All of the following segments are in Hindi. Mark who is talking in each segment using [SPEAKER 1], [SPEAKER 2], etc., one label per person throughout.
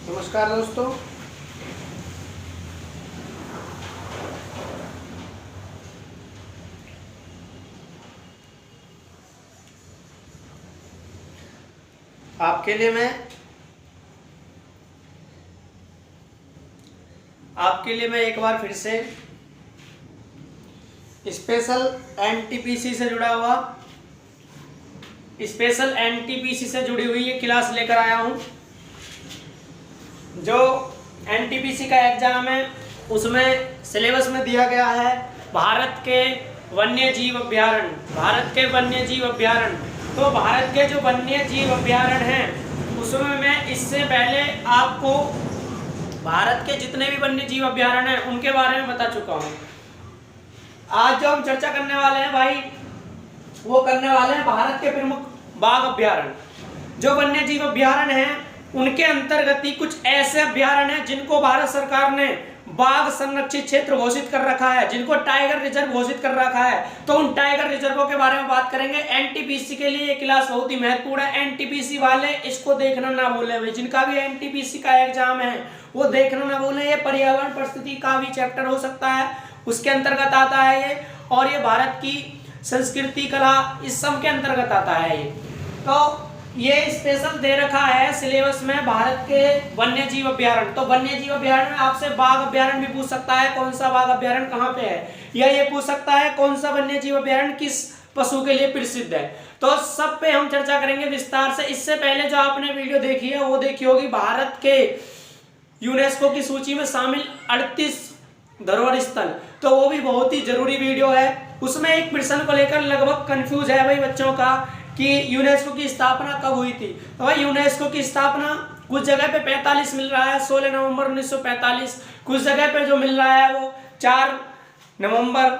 [SPEAKER 1] नमस्कार दोस्तों, आपके लिए मैं एक बार फिर से स्पेशल एनटीपीसी से जुड़ी हुई ये क्लास लेकर आया हूं। जो एनटीपीसी का एग्जाम है उसमें सिलेबस में दिया गया है भारत के वन्य जीव अभ्यारण्य। तो भारत के जो वन्य जीव अभ्यारण्य हैं उसमें मैं इससे पहले आपको भारत के जितने भी वन्य जीव अभ्यारण्य हैं उनके बारे में बता चुका हूँ। आज जो हम चर्चा करने वाले हैं भाई, वो करने वाले हैं भारत के प्रमुख बाघ अभ्यारण्य। जो वन्य जीव अभ्यारण्य हैं उनके अंतर्गत ही कुछ ऐसे अभ्यारण्य हैं जिनको भारत सरकार ने बाघ संरक्षित क्षेत्र घोषित कर रखा है, जिनको टाइगर रिजर्व घोषित कर रखा है। तो उन टाइगर रिजर्वों के बारे में बात करेंगे। एनटीपीसी के लिए ये क्लास बहुत ही महत्वपूर्ण है। एनटीपीसी वाले इसको देखना ना भूलें भाई, जिनका भी एनटीपीसी का एग्जाम है वो देखना ना भूलें। ये पर्यावरण परिस्थिति का भी चैप्टर हो सकता है, उसके अंतर्गत आता है ये। और ये भारत की संस्कृति कला इस सब के अंतर्गत आता है ये। तो ये स्पेशल दे रखा है सिलेबस में भारत के वन्य जीव अभ्यारण्य। तो वन्य जीव अभ्यारण्य में आपसे बाघ अभ्यारण्य भी पूछ सकता है, कौन सा बाघ अभ्यारण्य कहाँ पे है, या ये पूछ सकता है कौन सा वन्य जीव अभ्यारण्य किस पशु के लिए प्रसिद्ध है। तो सब पे हम चर्चा करेंगे विस्तार से। इससे पहले जो आपने वीडियो देखी है वो देखी होगी भारत के यूनेस्को की सूची में शामिल 38 धरोहर स्थल। तो वो भी बहुत ही जरूरी वीडियो है। उसमें एक प्रश्न को लेकर लगभग कंफ्यूज है भाई बच्चों का कि यूनेस्को की स्थापना कब हुई थी। तो भाई यूनेस्को की स्थापना कुछ जगह पे 45 मिल रहा है 16 नवंबर 1945, कुछ जगह पे जो मिल रहा है वो 4 नवंबर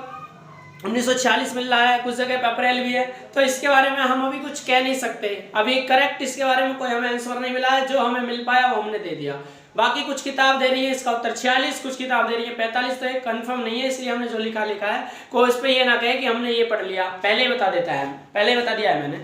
[SPEAKER 1] 1946 मिल रहा है, कुछ जगह पे अप्रैल भी है। तो इसके बारे में हम अभी कुछ कह नहीं सकते, अभी करेक्ट इसके बारे में कोई हमें आंसर नहीं मिला है। जो हमें मिल पाया वो हमने दे दिया। बाकी कुछ किताब दे रही है इसका उत्तर 46, कुछ किताब दे रही है 45। तो ये कंफर्म नहीं है, इसलिए हमने जो लिखा है। कोई इस पे ये ना कहे कि हमने ये पढ़ लिया, पहले बता दिया है मैंने।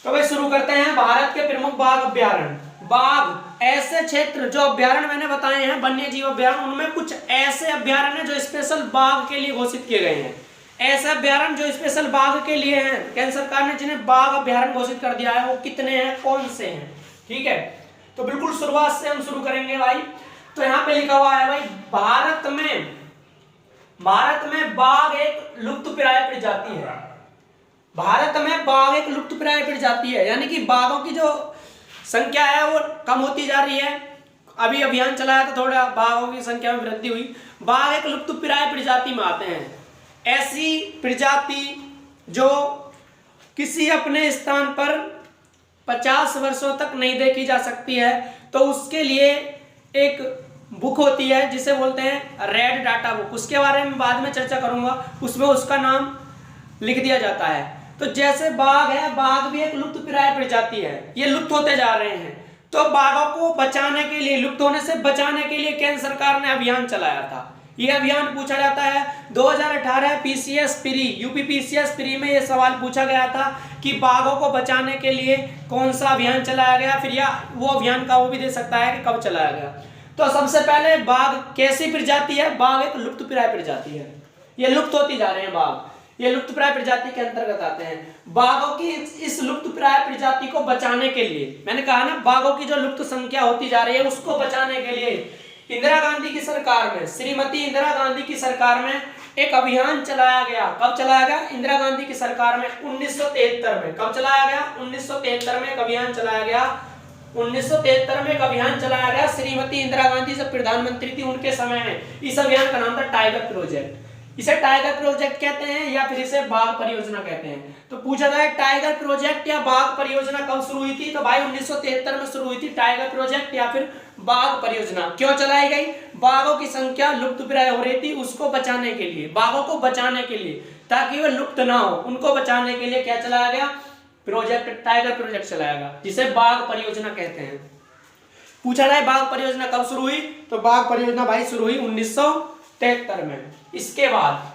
[SPEAKER 1] तो भाई शुरू करते हैं। भारत के प्रमुख बाघ अभ्यारण्य। बाघ ऐसे क्षेत्र जो अभ्यारण्य मैंने बताए हैं वन्य जीव अभ्यारण्य, उनमें कुछ ऐसे अभ्यारण्य जो स्पेशल बाघ के लिए घोषित किए गए हैं। ऐसे अभ्यारण्य जो स्पेशल बाघ के लिए हैं, केंद्र सरकार ने जिन्हें बाघ अभ्यारण्य घोषित कर दिया है, वो कितने हैं, कौन से हैं। ठीक है, तो बिल्कुल शुरुआत से हम शुरू करेंगे भाई। तो यहाँ पे लिखा हुआ है भाई, भारत में बाघ एक लुप्तप्राय प्रजाति है। भारत में बाघ एक लुप्तप्राय प्रजाति है, यानी कि बाघों की जो संख्या है वो कम होती जा रही है। अभी अभियान चलाया तो थोड़ा बाघों की संख्या में वृद्धि हुई। बाघ एक लुप्तप्राय प्रजाति में आते हैं। ऐसी प्रजाति जो किसी अपने स्थान पर 50 वर्षों तक नहीं देखी जा सकती है, तो उसके लिए एक बुक होती है जिसे बोलते हैं रेड डाटा बुक। उसके बारे में बाद में चर्चा करूंगा, उसमें उसका नाम लिख दिया जाता है। तो जैसे बाघ है, बाघ भी एक लुप्तप्राय प्रजाति है, ये लुप्त होते जा रहे हैं। तो बाघों को बचाने के लिए, लुप्त होने से बचाने के लिए केंद्र सरकार ने अभियान चलाया था। ये अभियान पूछा जाता है 2018 PCS pre, UP PCS pre में ये सवाल पूछा गया था कि बाघों को बचाने के लिए कौन सा अभियान चलाया गया, फिर या वो अभियान का वो भी दे सकता है कि कब चलाया गया। तो सबसे पहले बाघ कैसी प्रजाति है, बाघ एक लुप्तप्राय प्रजाति है, ये लुप्त होती जा रहे हैं बाघ, ये लुप्तप्राय प्रजाति के अंतर्गत आते हैं। बाघों की इस लुप्तप्राय प्रजाति को बचाने के लिए, मैंने कहा ना बाघों की जो लुप्त संख्या होती जा रही है उसको बचाने के लिए इंदिरा गांधी की सरकार में, श्रीमती इंदिरा गांधी की सरकार में एक अभियान चलाया गया। कब चलाया गया? इंदिरा गांधी की सरकार में 1973 में। कब चलाया गया? 1973 में एक अभियान चलाया गया। 1973 में एक अभियान चलाया गया, श्रीमती इंदिरा गांधी जब प्रधानमंत्री थी उनके समय में। इस अभियान का नाम था टाइगर प्रोजेक्ट। इसे टाइगर प्रोजेक्ट कहते हैं या फिर इसे बाघ परियोजना कहते हैं। तो पूछा जाए टाइगर प्रोजेक्ट या बाघ परियोजना कब शुरू हुई थी, तो भाई 1973 में शुरू हुई थी टाइगर प्रोजेक्ट या फिर बाघ परियोजना। क्यों चलाई गई, बाघों की संख्या लुप्तप्राय हो रही थी, उसको बचाने के लिए, बाघों को बचाने के लिए, ताकि वे लुप्त ना हो, उनको बचाने के लिए क्या चलाया गया, प्रोजेक्ट, टाइगर प्रोजेक्ट चलाया गया, जिसे बाघ परियोजना कहते हैं। पूछा जाए बाघ परियोजना कब शुरू हुई, तो बाघ परियोजना भाई शुरू हुई 1973 में। इसके बाद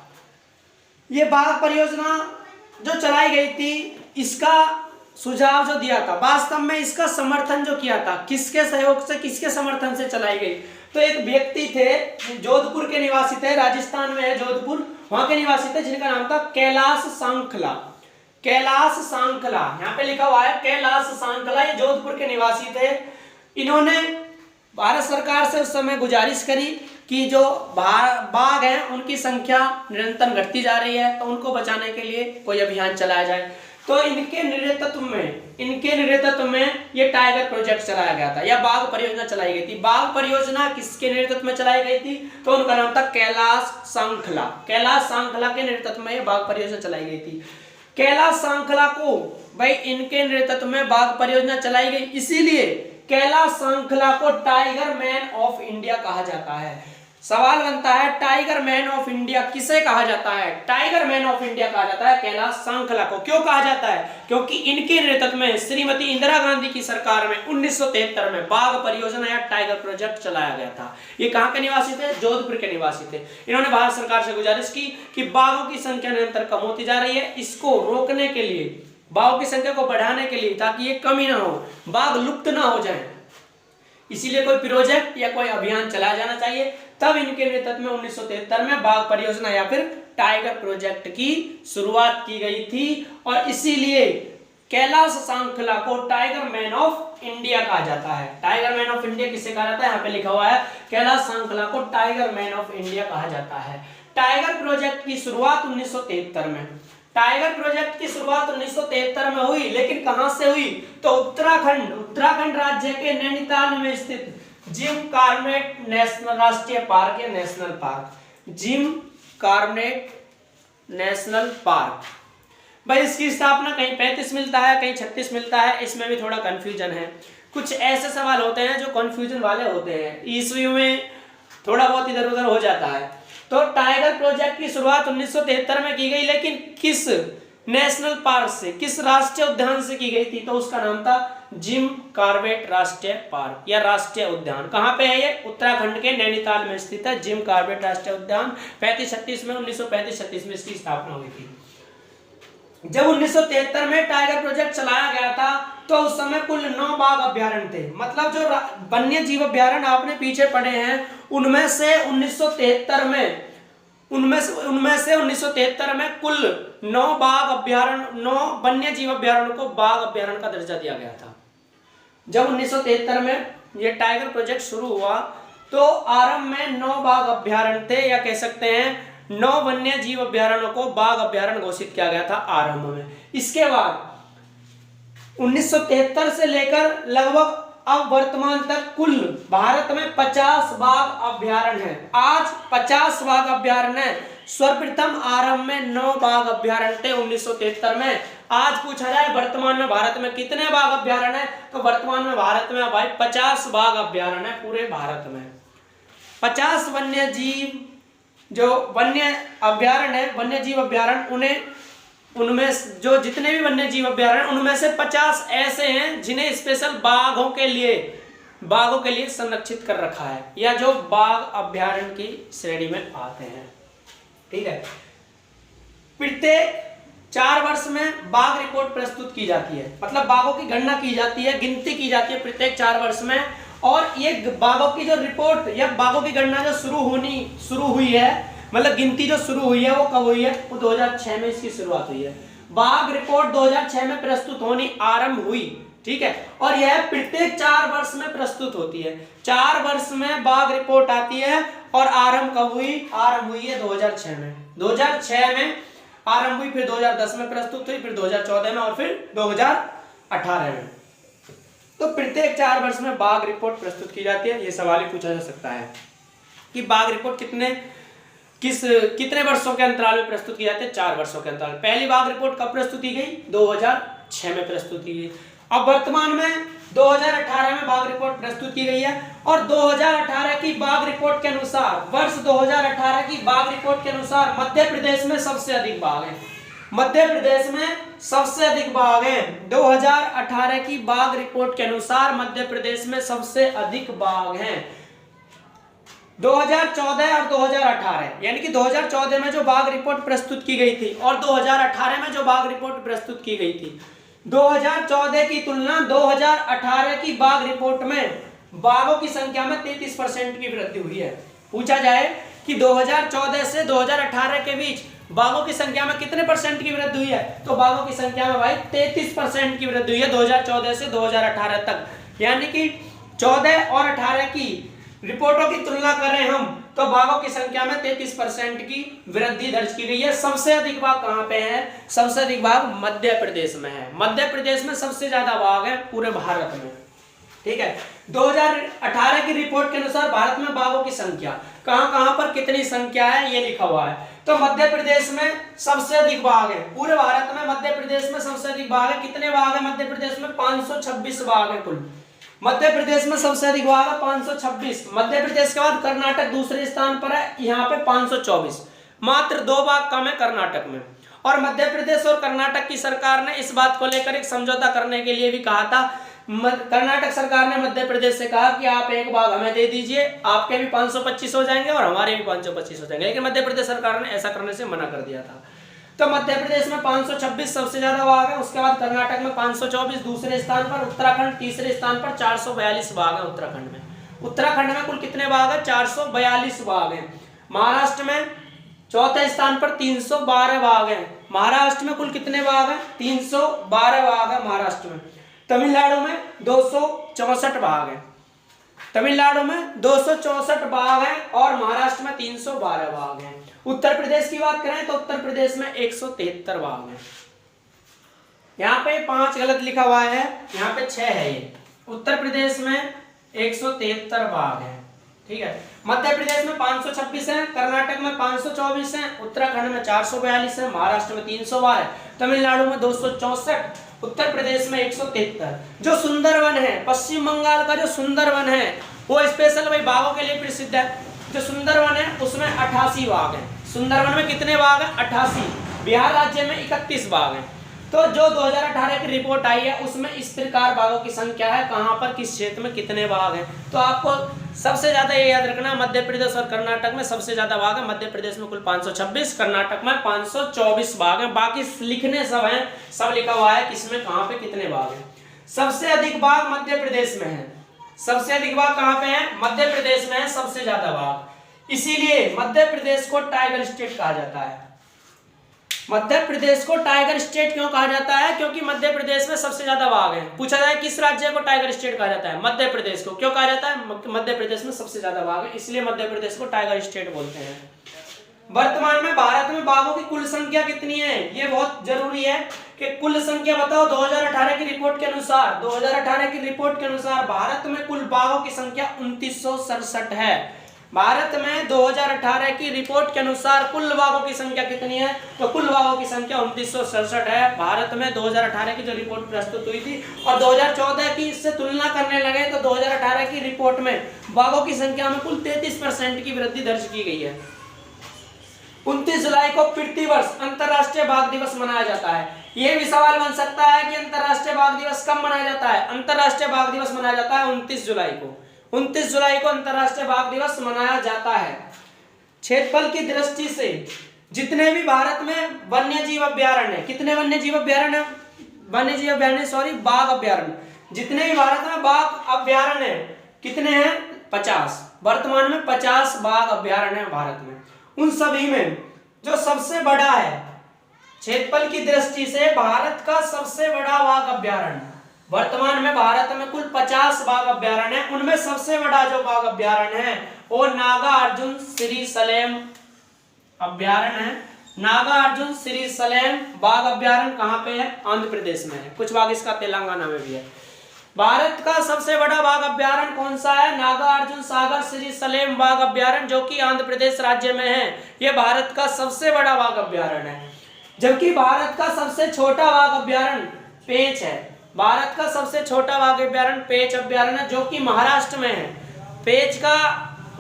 [SPEAKER 1] ये बाघ परियोजना जो चलाई गई थी, इसका सुझाव जो दिया था, वास्तव में इसका समर्थन जो किया था, किसके सहयोग से, किसके समर्थन से चलाई गई, तो एक व्यक्ति थे, जोधपुर के निवासी थे, राजस्थान में है जोधपुर, वहां के निवासी थे, जिनका नाम था कैलाश सांखला। कैलाश सांखला, यहाँ पे लिखा हुआ है कैलाश सांखला, ये जोधपुर के निवासी थे। इन्होंने भारत सरकार से उस समय गुजारिश करी कि जो बाघ हैं उनकी संख्या निरंतर घटती जा रही है, तो उनको बचाने के लिए कोई अभियान चलाया जाए। तो इनके नेतृत्व में ये टाइगर प्रोजेक्ट चलाया गया था या बाघ परियोजना चलाई गई थी। बाघ परियोजना किसके नेतृत्व में चलाई गई थी, तो उनका नाम था कैलाश सांखला। कैलाश सांखला के नेतृत्व में ये बाघ परियोजना चलाई गई थी। कैलाश सांखला को भाई इनके नेतृत्व में बाघ परियोजना चलाई गई, इसीलिए कैलाश सांखला को टाइगर मैन ऑफ इंडिया कहा जाता है। सवाल बनता है टाइगर मैन ऑफ इंडिया किसे कहा जाता है, टाइगर मैन ऑफ इंडिया कहा जाता है कैलाश सांखला को। क्यों कहा जाता है, क्योंकि इनके नेतृत्व में श्रीमती इंदिरा गांधी की सरकार में 1973 में बाघ परियोजना या टाइगर प्रोजेक्ट चलाया गया था। ये कहां के निवासी थे, जोधपुर के निवासी थे। इन्होंने भारत सरकार से गुजारिश की कि बाघों की संख्या निरंतर कम होती जा रही है, इसको रोकने के लिए, बाघों की संख्या को बढ़ाने के लिए, ताकि ये कमी ना हो, बाघ लुप्त ना हो जाए, इसीलिए कोई प्रोजेक्ट या कोई अभियान चलाया जाना चाहिए। तब इनके नेतृत्व में 1973 में बाघ परियोजना या फिर टाइगर प्रोजेक्ट की शुरुआत की गई थी, और इसीलिए कैलाश सांखला को टाइगर मैन ऑफ इंडिया कहा जाता है। टाइगर मैन ऑफ इंडिया किसे कहा जाता है, यहाँ पे लिखा हुआ है कैलाश सांखला को टाइगर मैन ऑफ इंडिया कहा जाता है। टाइगर प्रोजेक्ट की शुरुआत 1973 में, टाइगर प्रोजेक्ट की शुरुआत 1973 में हुई, लेकिन कहां से हुई, तो उत्तराखंड राज्य के नैनीताल में स्थित जिम कॉर्बेट नेशनल राष्ट्रीय पार्क या national park, Jim Corbett national park. भाई इसकी स्थापना कहीं 35 मिलता है, कहीं 36 मिलता है, इसमें भी थोड़ा कंफ्यूजन है। कुछ ऐसे सवाल होते हैं जो कंफ्यूजन वाले होते हैं, ईस्वी में थोड़ा बहुत इधर उधर हो जाता है। तो टाइगर प्रोजेक्ट की शुरुआत 1973 में की गई, लेकिन किस नेशनल पार्क से, किस राष्ट्रीय उद्यान से की गई थी, तो उसका नाम था जिम कॉर्बेट राष्ट्रीय पार्क या राष्ट्रीय उद्यान। कहां पे है ये, उत्तराखंड के नैनीताल में स्थित है जिम कॉर्बेट राष्ट्रीय उद्यान। 1935-36 में 1935-36 में इसकी स्थापना हुई थी। जब 1973 में टाइगर प्रोजेक्ट चलाया गया था, तो उस समय कुल 9 बाघ अभ्यारण्य थे। मतलब जो वन्य जीव अभ्यारण्य आपने पीछे पढ़े हैं, उनमें से 1973 में कुल 9 बाघ अभ्यारण्य, 9 वन्य जीव अभ्यारण्य को बाघ अभ्यारण्य का दर्जा दिया गया था। जब 1973 में ये टाइगर प्रोजेक्ट शुरू हुआ, तो आरंभ में 9 बाघ अभ्यारण्य थे, या कह सकते हैं 9 वन्य जीव अभ्यारण्यों को बाघ अभ्यारण्य घोषित किया गया था आरंभ में। इसके बाद 1973 से लेकर लगभग अब वर्तमान तक कुल भारत में 50 बाघ अभ्यारण्य है। आज 50 बाघ अभ्यारण्य है। सर्वप्रथम आरंभ में 9 बाघ अभ्यारण्य थे 1973 में। आज पूछा जाए वर्तमान में भारत में कितने बाघ अभ्यारण्य है, तो वर्तमान में भारत में भाई 50 बाघ अभ्यारण्य है पूरे भारत में। 50 वन्य जीव जो वन्य अभ्यारण्य है, वन्य जीव अभ्यारण्य, उनमें जो जितने भी वन्य जीव अभ्यारण्य, उनमें से 50 ऐसे हैं जिन्हें स्पेशल बाघों के लिए संरक्षित कर रखा है, या जो बाघ अभ्यारण्य की श्रेणी में आते हैं। ठीक है, प्रत्येक 4 वर्ष में बाघ रिपोर्ट प्रस्तुत की जाती है, मतलब बाघों की गणना की जाती है, गिनती की जाती है प्रत्येक 4 वर्ष में। और ये बाघों की जो रिपोर्ट या बाघों की गणना जो शुरू हुई है, मतलब गिनती जो शुरू हुई है, वो कब हुई है, वो 2006 में इसकी शुरुआत हुई है। बाघ रिपोर्ट 2006 में प्रस्तुत होनी आरंभ हुई। ठीक है, और यह प्रत्येक 4 वर्ष में प्रस्तुत होती है। 4 वर्ष में बाघ रिपोर्ट आती है, और आरंभ कब हुई, आरंभ हुई है 2006 में। 2006 में आरंभ हुई, फिर 2010 में प्रस्तुत हुई, फिर 2014 में, और फिर 2018 में। तो प्रत्येक 4 वर्ष में बाघ रिपोर्ट प्रस्तुत की जाती है। यह सवाल ही पूछा जा सकता है कि बाघ रिपोर्ट कितने वर्षों के अंतराल में प्रस्तुत की जाती है? 4 वर्षों के अंतराल। पहली बाघ रिपोर्ट कब प्रस्तुत की गई? 2006 में प्रस्तुत की गई। अब वर्तमान में 2018 में बाघ रिपोर्ट प्रस्तुत की गई है और 2018 की बाघ रिपोर्ट के अनुसार, वर्ष 2018 की बाघ रिपोर्ट के अनुसार मध्य प्रदेश में सबसे अधिक बाघ हैं। मध्य प्रदेश में सबसे अधिक बाघ हैं। 2018 की बाघ रिपोर्ट के अनुसार मध्य प्रदेश में सबसे अधिक बाघ हैं। 2014 और 2018 यानी कि 2014 में जो बाघ रिपोर्ट प्रस्तुत की गई थी और 2018 में जो बाघ रिपोर्ट प्रस्तुत की गई थी, 2014 की तुलना 2018 की बाघ रिपोर्ट में बाघों की संख्या में 33% की वृद्धि हुई है। पूछा जाए कि 2014 से 2018 के बीच बाघों की संख्या में कितने परसेंट की वृद्धि हुई है, तो बाघों की संख्या में भाई 33% की वृद्धि हुई है 2014 से 2018 तक। यानी कि 14 और 18 की रिपोर्टों की तुलना करें हम तो बाघों की संख्या में 33% की वृद्धि दर्ज की गई है। सबसे अधिक बाघ कहां पे है? सबसे अधिक बाघ मध्य प्रदेश में है। मध्य प्रदेश में सबसे ज्यादा बाघ है पूरे भारत में। ठीक है, 2018 की रिपोर्ट के अनुसार भारत में बाघों की संख्या कहां पर कितनी संख्या है ये लिखा हुआ है। तो मध्य प्रदेश में सबसे अधिक बाघ है पूरे भारत में। मध्य प्रदेश में सबसे अधिक बाघ है। कितने बाघ है मध्य प्रदेश में? 526 बाघ है कुल। मध्य प्रदेश में सबसे अधिक बाघ है 526। मध्य प्रदेश के बाद कर्नाटक दूसरे स्थान पर है, यहाँ पे 524। मात्र 2 बाघ कम है कर्नाटक में। और मध्य प्रदेश और कर्नाटक की सरकार ने इस बात को लेकर एक समझौता करने के लिए भी कहा था। कर्नाटक सरकार ने मध्य प्रदेश से कहा कि आप एक बाघ हमें दे दीजिए, आपके भी 525 हो जाएंगे और हमारे भी 525 हो जाएंगे। लेकिन मध्य प्रदेश सरकार ने ऐसा करने से मना कर दिया था। तो मध्य प्रदेश में 526 सबसे ज्यादा बाघ है। उसके बाद कर्नाटक में 524 दूसरे स्थान पर, उत्तराखंड तीसरे स्थान पर 442 बाघ है उत्तराखंड में। उत्तराखंड में कुल कितने बाघ है? 442 बाघ है। महाराष्ट्र में चौथे स्थान पर 312 बाघ है। महाराष्ट्र में कुल कितने बाघ है? 312 बाघ है महाराष्ट्र में। तमिलनाडु में 264 बाघ है। तमिलनाडु में 264 बाघ है और महाराष्ट्र में 312 बाघ है। उत्तर प्रदेश की बात करें तो उत्तर प्रदेश में 173 बाघ है। यहाँ पे 5 गलत लिखा हुआ है, यहाँ पे 6 है। ये उत्तर प्रदेश में 173 बाघ है। ठीक है, मध्य प्रदेश में 526 है, कर्नाटक में 524 है, उत्तराखंड में 442 है, महाराष्ट्र में 312, तमिलनाडु में 264, उत्तर प्रदेश में 173। जो सुंदरवन है, पश्चिम बंगाल का जो सुंदरवन है वो स्पेशल भाई बाघों के लिए प्रसिद्ध है। जो सुंदरवन है उसमें 88 बाघ है। सुंदरवन में कितने बाघ है? 88। बिहार राज्य में 31 बाघ है। तो जो 2018 की रिपोर्ट आई है उसमें इस प्रकार बाघों की संख्या है, कहां पर किस क्षेत्र में कितने बाघ हैं। तो आपको सबसे ज्यादा ये याद रखना, मध्य प्रदेश और कर्नाटक में सबसे ज्यादा बाघ है। मध्य प्रदेश में कुल 526, कर्नाटक में 524 बाघ है। बाकी लिखने सब हैं, सब लिखा हुआ है किसमें कहां पे कितने बाघ हैं। सबसे अधिक बाघ मध्य प्रदेश में है। सबसे अधिक बाघ कहां पे है? मध्य प्रदेश में है सबसे ज्यादा बाघ। इसीलिए मध्य प्रदेश को टाइगर स्टेट कहा जाता है। मध्य प्रदेश को टाइगर स्टेट क्यों कहा जाता है? क्योंकि मध्य प्रदेश में सबसे ज्यादा बाघ हैं। पूछा जाए किस राज्य को टाइगर स्टेट कहा जाता है? मध्य प्रदेश को। क्यों कहा जाता है? मध्य प्रदेश में सबसे ज्यादा बाघ है, इसलिए मध्य प्रदेश को टाइगर स्टेट बोलते हैं। वर्तमान में भारत में बाघों की कुल संख्या कितनी है? ये बहुत जरूरी है कि कुल संख्या बताओ। 2018 की रिपोर्ट के अनुसार, 2018 की रिपोर्ट के अनुसार भारत में कुल बाघों की संख्या 2967 है। भारत में 2018 की रिपोर्ट के अनुसार कुल बाघों की संख्या कितनी है? तो कुल बाघों की संख्या 2967 है भारत में 2018 की जो रिपोर्ट प्रस्तुत हुई थी। और 2014 की इससे तुलना करने लगे तो 2018 की रिपोर्ट में बाघों की संख्या में कुल 33% की वृद्धि दर्ज की गई है। 29 जुलाई को प्रतिवर्ष अंतरराष्ट्रीय बाघ दिवस मनाया जाता है। यह भी सवाल बन सकता है कि अंतरराष्ट्रीय बाघ दिवस कब मनाया जाता है? अंतरराष्ट्रीय बाघ दिवस मनाया जाता है 29 जुलाई को। 29 जुलाई को अंतरराष्ट्रीय बाघ दिवस मनाया जाता है। क्षेत्रफल की दृष्टि से जितने भी भारत में वन्य जीव अभ्यारण्य, कितने वन्य जीव अभ्यारण्य? वन्य जीव अभ्यारण्य सॉरी बाघ अभ्यारण्य, जितने भी भारत में बाघ अभ्यारण्य कितने हैं? 50। वर्तमान में 50 बाघ अभ्यारण्य है भारत में। उन सभी में जो सबसे बड़ा है क्षेत्रफल की दृष्टि से भारत का सबसे बड़ा बाघ अभ्यारण्य, वर्तमान में भारत में कुल 50 बाघ अभ्यारण्य है। उनमें सबसे बड़ा जो बाघ अभ्यारण्य है वो नागार्जुन श्री सलेम अभ्यारण्य है। नागार्जुन श्री सलेम बाघ अभ्यारण्य कहाँ पे है? आंध्र प्रदेश में है। कुछ बाघ इसका तेलंगाना में भी है। भारत का सबसे बड़ा बाघ अभ्यारण्य कौन सा है? नागार्जुन सागर श्री सलेम बाघ अभ्यारण्य, जो कि आंध्र प्रदेश राज्य में है। यह भारत का सबसे बड़ा बाघ अभ्यारण्य है। जबकि भारत का सबसे छोटा बाघ अभ्यारण्य पेंच है। भारत का सबसे छोटा बाघ अभ्यारण्य पेंच अभ्यारण्य, जो कि महाराष्ट्र में है। पेंच का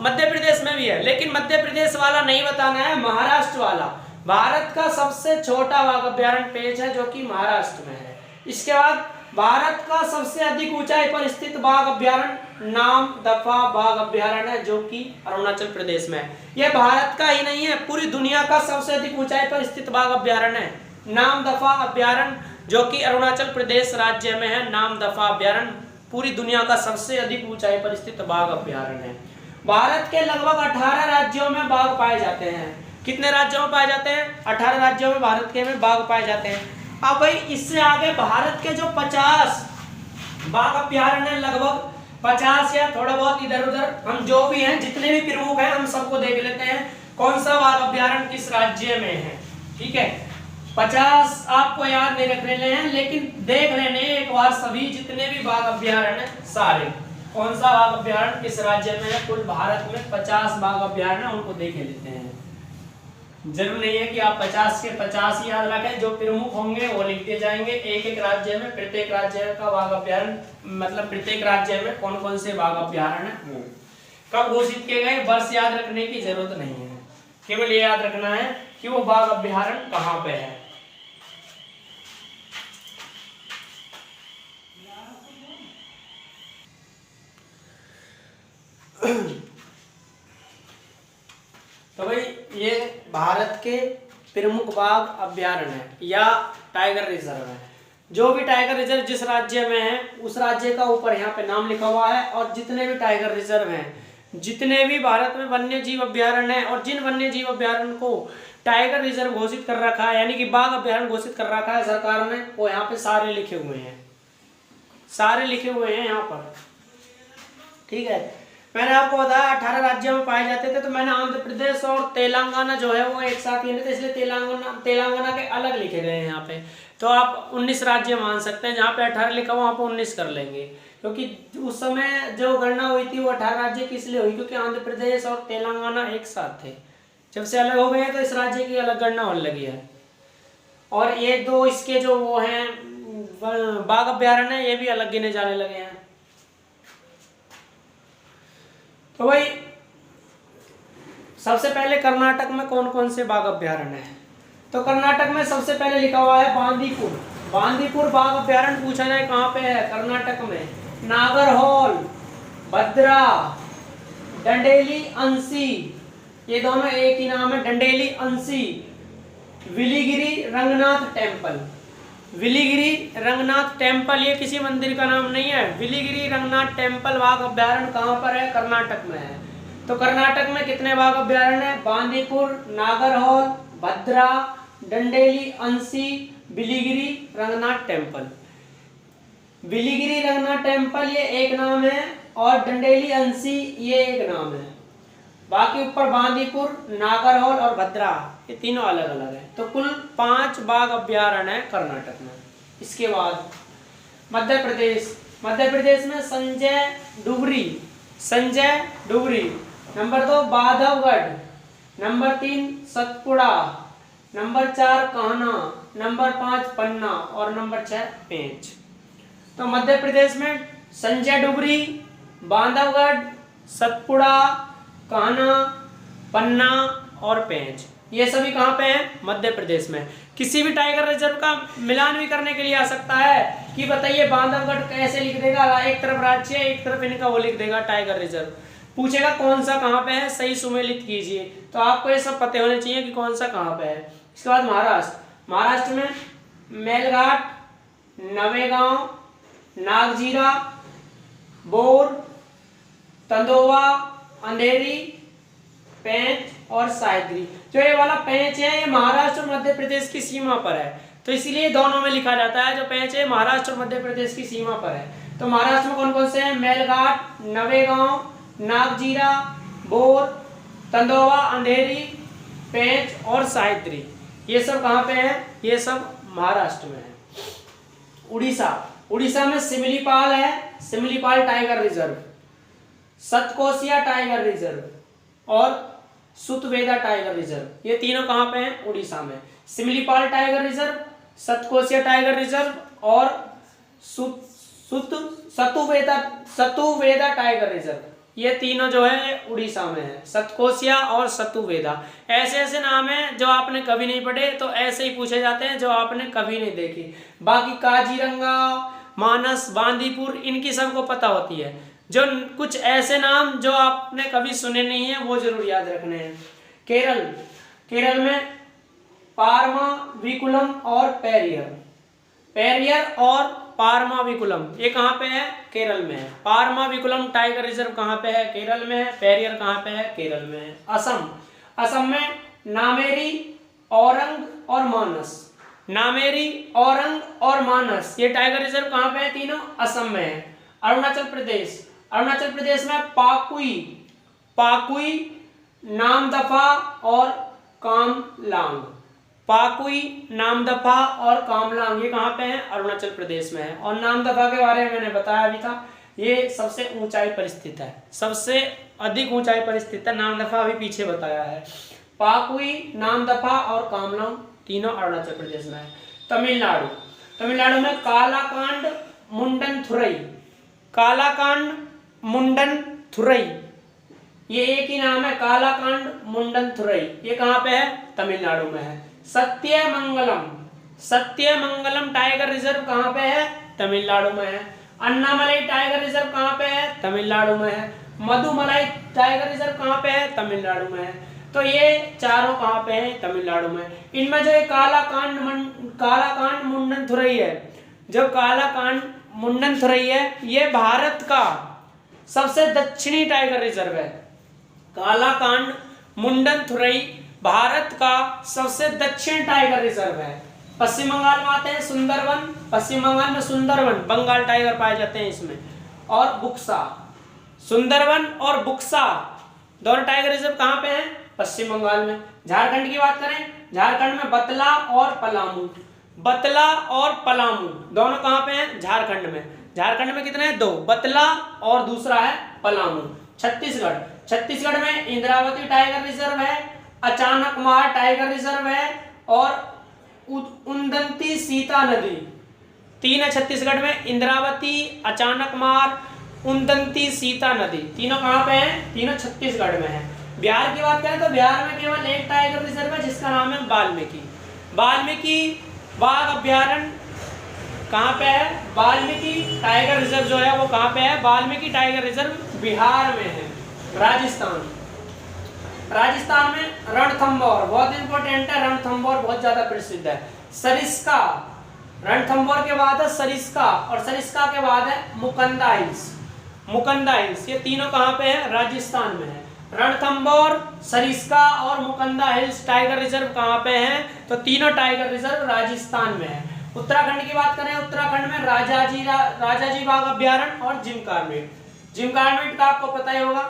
[SPEAKER 1] मध्य प्रदेश में भी है, लेकिन मध्य प्रदेश वाला नहीं बताना है, महाराष्ट्र वाला। भारत का सबसे छोटा बाघ अभ्यारण्य पेंच है, जो कि महाराष्ट्र में है। इसके बाद भारत का सबसे अधिक ऊंचाई पर स्थित बाघ अभ्यारण्य नाम दफा बाघ अभ्यारण्य है, जो कि अरुणाचल प्रदेश में है। यह भारत का ही नहीं है, पूरी दुनिया का सबसे अधिक ऊंचाई पर स्थित बाघ अभ्यारण्य है नाम दफा अभ्यारण्य, जो कि अरुणाचल प्रदेश राज्य में है। नाम दफा अभ्यारण्य पूरी दुनिया का सबसे अधिक ऊंचाई पर स्थित बाघ अभ्यारण्य है। भारत के लगभग 18 राज्यों में बाघ पाए जाते हैं। कितने राज्यों में पाए जाते हैं? 18 राज्यों में भारत के में बाघ पाए जाते हैं। अब भाई इससे आगे भारत के जो 50 बाघ अभ्यारण्य है, लगभग 50 या थोड़ा बहुत इधर उधर, हम जो भी हैं, जितने भी प्रमुख हैं, हम सबको देख लेते हैं कौन सा बाघ अभ्यारण्य किस राज्य में है। ठीक है, 50 आपको याद नहीं रखने हैं, लेकिन देख लेने एक बार सभी जितने भी बाघ अभ्यारण्य सारे, कौन सा बाघ अभ्यारण्य किस राज्य में है। कुल भारत में 50 बाघ अभ्यारण्य, उनको देख लेते हैं। जरूर नहीं है कि आप 50 के 50 ही याद रखें, जो प्रमुख होंगे वो लिखते जाएंगे। एक एक राज्य में, प्रत्येक राज्य का बाघ अभ्यारण्य, मतलब प्रत्येक राज्य में कौन कौन से बाघ अभ्यारण्य कब घोषित किए गए, वर्ष याद रखने की जरूरत नहीं है। केवल ये याद रखना है कि वो बाघ अभ्यारण्य कहाँ पे है। तो भाई ये भारत के प्रमुख बाघ अभ्यारण्य है या टाइगर रिजर्व है। जो भी टाइगर रिजर्व जिस राज्य में है, उस राज्य का ऊपर यहाँ पे नाम लिखा हुआ है। और जितने भी टाइगर रिजर्व हैं, जितने भी भारत में वन्य जीव अभ्यारण्य है, और जिन वन्य जीव अभ्यारण्य को टाइगर रिजर्व घोषित कर रखा है, यानी कि बाघ अभ्यारण्य घोषित कर रखा है सरकार ने, वो यहाँ पे सारे लिखे हुए हैं, सारे लिखे हुए हैं यहाँ पर। ठीक है, मैंने आपको बताया 18 राज्यों में पाए जाते थे, तो मैंने आंध्र प्रदेश और तेलंगाना जो है वो एक साथ लिए थे, इसलिए तेलंगाना के अलग लिखे गए हैं यहाँ पे। तो आप 19 राज्य मान सकते हैं, जहाँ पे 18 लिखा हुआ वहाँ पे 19 कर लेंगे, क्योंकि उस समय जो गणना हुई थी वो 18 राज्य की इसलिए हुई क्योंकि आंध्र प्रदेश और तेलंगाना एक साथ थे। जब से अलग हो गए हैं तो इस राज्य की अलग गणना होने लगी है। और ये दो इसके जो वो हैं बाघ अभ्यारण्य, ये भी अलग गिने जाने लगे हैं। तो भाई सबसे पहले कर्नाटक में कौन कौन से बाघ अभ्यारण्य है? तो कर्नाटक में सबसे पहले लिखा हुआ है बांदीपुर। बांदीपुर बाघ अभ्यारण्य पूछा जाए कहाँ पे है? कर्नाटक में। नागरहोल, भद्रा, डंडेली अंसी, ये दोनों एक ही नाम है, डंडेली अंसी। विलीगिरी रंगनाथ टेम्पल, विलीगिरी रंगनाथ टेम्पल ये किसी मंदिर का नाम नहीं है। विलीगिरी रंगनाथ टेम्पल बाघ अभ्यारण्य कहाँ पर है? कर्नाटक में है। तो कर्नाटक में कितने बाघ अभ्यारण्य है? बांदीपुर, नागरहोल, भद्रा, डंडेली अंसी, विलीगिरी रंगनाथ टेम्पल। विलीगिरी रंगनाथ टेम्पल ये एक नाम है और डंडेली अंसी ये एक नाम है। बाकी ऊपर बांदीपुर, नागरहोल और भद्रा ये तीनों अलग अलग है। तो कुल 5 बाघ अभ्यारण्य है कर्नाटक में। इसके बाद मध्य प्रदेश, मध्य प्रदेश में Sanjay Dhubri, Sanjay Dhubri. Number 2 Bandhavgarh, number 3 Satpura, number 4 Kanha, number 5 पन्ना और नंबर 6 पेंच। तो मध्य प्रदेश में संजय डुबरी, बांधवगढ़, सतपुड़ा, कान्हा, पन्ना और पेंच, ये सभी कहाँ पे हैं? मध्य प्रदेश में। किसी भी टाइगर रिजर्व का मिलान भी करने के लिए आ सकता है कि बताइए बांधवगढ़ कैसे लिख देगा, एक तरफ राज्य एक तरफ इनका वो लिख देगा टाइगर रिजर्व। पूछेगा कौन सा कहाँ पे है, सही सुमेलित कीजिए। तो आपको ये सब पते होने चाहिए कि कौन सा कहाँ पे है। इसके बाद महाराष्ट्र, महाराष्ट्र में मेलघाट, नवेगांव, नागजीरा, बोर, तंदोवा, अंधेरी, पेंच और सायद्री। जो ये वाला पेंच है ये महाराष्ट्र और मध्य प्रदेश की सीमा पर है, तो इसीलिए दोनों में लिखा जाता है। जो पेंच है महाराष्ट्र और मध्य प्रदेश की सीमा पर है। तो महाराष्ट्र में कौन कौन से हैं? मेलघाट, नवेगांव, नागजीरा, बोर, तंदोवा, अंधेरी, पेंच और सायद्री। ये सब कहाँ पे है? ये सब महाराष्ट्र में है। उड़ीसा, उड़ीसा में सिमलीपाल है, Simlipal tiger reserve, Satkosia tiger reserve और सुतवेदा टाइगर रिजर्व, ये तीनों कहाँ पे हैं? उड़ीसा में। Simlipal tiger reserve, Satkosia tiger reserve और सतुवेदा टाइगर रिजर्व, ये तीनों जो है उड़ीसा में है। सतकोसिया और सतुवेदा ऐसे ऐसे नाम हैं जो आपने कभी नहीं पढ़े, तो ऐसे ही पूछे जाते हैं जो आपने कभी नहीं देखी। बाकी काजीरंगा, मानस, बांदीपुर, इनकी सबको पता होती है। जो कुछ ऐसे नाम जो आपने कभी सुने नहीं है वो जरूर याद रखने हैं। केरल, केरल में पारमाविकुलम और पेरियर और पारमाविकुलम, ये कहाँ पे है? केरल में है। पारमाविकुलम टाइगर रिजर्व कहाँ पे है? केरल में है। पेरियर कहाँ पे है? केरल में है। असम, असम में नामेरी, औरंग और मानस, नामेरी, औरंग और मानस, ये टाइगर रिजर्व कहाँ पे है? तीनों असम में है। अरुणाचल प्रदेश, अरुणाचल प्रदेश में पाकुई, नामदफा और कामलांग, पाकुई, नामदफा और कामलांग, ये कहाँ पे है? अरुणाचल प्रदेश में है। और नामदफा के बारे में मैंने बताया भी था, ये सबसे ऊंचाई पर स्थित है, सबसे अधिक ऊंचाई पर स्थित है। नामदफा अभी पीछे बताया है। पाकुई, नामदफा और कामलांग तीनों अरुणाचल प्रदेश में है। तमिलनाडु, तमिलनाडु में कालाकांड, मुंडनथुरई, कालाकांड, मुंडनथुरई, ये एक ही नाम है, कालाकांड, मुंडनथुरई, ये कहाँ पे है? तमिलनाडु में है। सत्यमंगलम, सत्यमंगलम टाइगर रिजर्व कहाँ पे है? तमिलनाडु में है। अन्नामलाई टाइगर रिजर्व कहाँ पे है? तमिलनाडु में है। मधुमलाई टाइगर रिजर्व कहाँ पे है? तमिलनाडु में है। तो ये चारों कहाँ पे है? तमिलनाडु में। इनमें जो कालाकांड मुंडनथुरई है, जो कालाकांड मुंडनथुरई है, ये भारत का सबसे दक्षिणी टाइगर रिजर्व है। कालाकांड मुंडनथुरई भारत का सबसे दक्षिण टाइगर रिजर्व है। पश्चिम बंगाल में आते हैं सुंदरवन, पश्चिम बंगाल में सुंदरवन, बंगाल टाइगर पाए जाते हैं इसमें, और बुक्सा, सुंदरवन और बुक्सा दोनों टाइगर रिजर्व कहाँ पे हैं? पश्चिम बंगाल में। झारखंड की बात करें, झारखंड में बतला और पलामू, बतला और पलामू दोनों कहाँ पे हैं? झारखंड में। झारखंड में कितने हैं? 2, बतला और दूसरा है पलामू। छत्तीसगढ़, छत्तीसगढ़ में इंद्रावती टाइगर रिजर्व है, अचानकमार टाइगर रिजर्व है और उदंती सीता नदी, 3 है छत्तीसगढ़ में, इंद्रावती, अचानकमार, उदंती सीता नदी, तीनों कहाँ पे हैं? तीनों छत्तीसगढ़ में है। बिहार की बात करें तो बिहार में केवल एक टाइगर रिजर्व है जिसका नाम है वाल्मीकि। वाल्मीकि बाघ अभ्यारण्य कहाँ पे है? वाल्मीकि टाइगर रिजर्व जो है वो कहाँ पे है? वाल्मीकि टाइगर रिजर्व बिहार में है। राजस्थान, राजस्थान में रणथंभौर बहुत इंपॉर्टेंट है, रणथंभौर बहुत ज्यादा प्रसिद्ध है। सरिस्का, रणथंभौर के बाद है सरिस्का और सरिस्का के बाद है मुकंदा हिल्स, मुकंदा हिल्स, ये तीनों कहाँ पे है? राजस्थान में है। रणथंभौर, सरिस्का और मुकंदा हिल्स टाइगर रिजर्व कहाँ पे हैं? तो तीनों टाइगर रिजर्व राजस्थान में है। उत्तराखंड की बात करें, उत्तराखंड में राजाजी बाघ अभ्यारण्य और जिम कार्बेट, जिम कार्बेट का आपको पता ही होगा,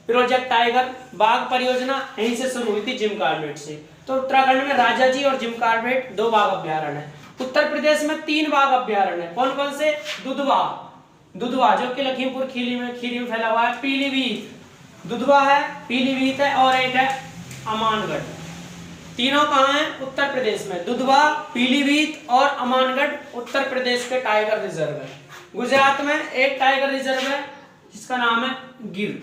[SPEAKER 1] प्रोजेक्ट टाइगर बाघ परियोजना यहीं से शुरू हुई थी, जिम कार्बेट से। तो उत्तराखंड में राजाजी और जिम कार्बेट 2 बाघ अभ्यारण्य है। उत्तर प्रदेश में 3 बाघ अभ्यारण्य है। कौन कौन से? दुधवा, दुधवा जो कि लखीमपुर खीरी में फैला हुआ है। पीलीभीत, दुधवा है, पीलीभीत है और एक है अमानगढ़। तीनों कहाँ हैं? उत्तर प्रदेश में। दुधवा, पीलीभीत और अमानगढ़ उत्तर प्रदेश के टाइगर रिजर्व है। गुजरात में एक टाइगर रिजर्व है जिसका नाम है गिर,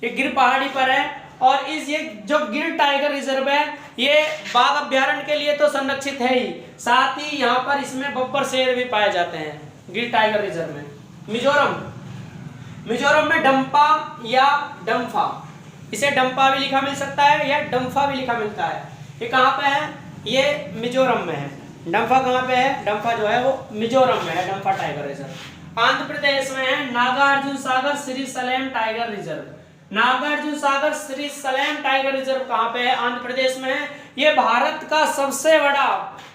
[SPEAKER 1] ये गिर पहाड़ी पर है। और ये जो गिर टाइगर रिजर्व है ये बाघ अभ्यारण्य के लिए तो संरक्षित है ही, साथ ही यहाँ पर इसमें बब्बर शेर भी पाए जाते हैं गिर टाइगर रिजर्व में। मिजोरम, मिजोरम में डंपा या डम्फा, इसे डंपा भी लिखा मिल सकता है या डम्फा भी लिखा मिलता है। ये कहाँ पे है? ये मिजोरम में है। डम्फा कहाँ पे है? डम्फा जो है वो मिजोरम में है, डम्फा टाइगर रिजर्व। आंध्र प्रदेश में है Nagarjuna Sagar Srisailam tiger reserve. Nagarjuna Sagar Srisailam tiger reserve कहाँ पे है? आंध्र प्रदेश में है। ये भारत का सबसे बड़ा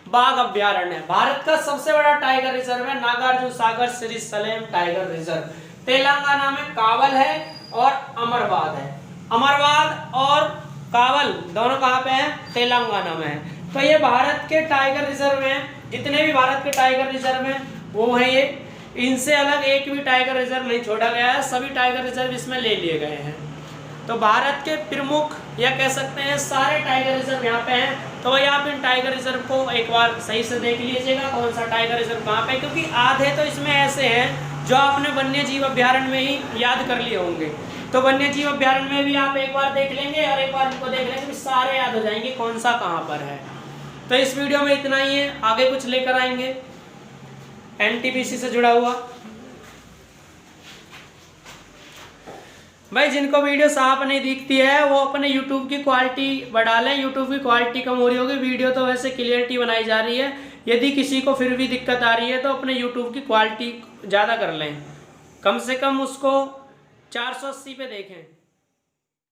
[SPEAKER 1] बाघ अभ्यारण्य है, भारत का सबसे बड़ा टाइगर रिजर्व है नागार्जुन सागर श्रीशैलम टाइगर रिजर्व। तेलंगाना में कावल है और अमरवाद है। अमरवाद और कावल दोनों कहाँ पे हैं? तेलंगाना में है। तो ये भारत के टाइगर रिजर्व हैं, जितने भी भारत के टाइगर रिजर्व हैं वो है ये इनसे अलग एक भी टाइगर रिजर्व नहीं छोड़ा गया है, सभी टाइगर रिजर्व इसमें ले लिए गए हैं। तो भारत के प्रमुख या कह सकते हैं सारे टाइगर रिजर्व यहाँ पे हैं। तो वही आप इन टाइगर रिजर्व को एक बार सही से देख लीजिएगा कौन सा टाइगर रिजर्व कहाँ पे, क्योंकि आधे तो इसमें ऐसे हैं जो आपने वन्य जीव अभ्यारण्य में ही याद कर लिए होंगे। तो वन्य जीव अभ्यारण्य में भी आप एक बार देख लेंगे और एक बार इनको देख लेंगे, सारे याद हो जाएंगे कौन सा कहाँ पर है। तो इस वीडियो में इतना ही है, आगे कुछ लेकर आएंगे एनटीपीसी से जुड़ा हुआ। भाई जिनको वीडियो साफ नहीं दिखती है वो अपने YouTube की क्वालिटी बढ़ा लें, YouTube की क्वालिटी कम हो रही होगी, वीडियो तो वैसे क्लियरिटी बनाई जा रही है। यदि किसी को फिर भी दिक्कत आ रही है तो अपने YouTube की क्वालिटी ज़्यादा कर लें, कम से कम उसको 480 पे देखें।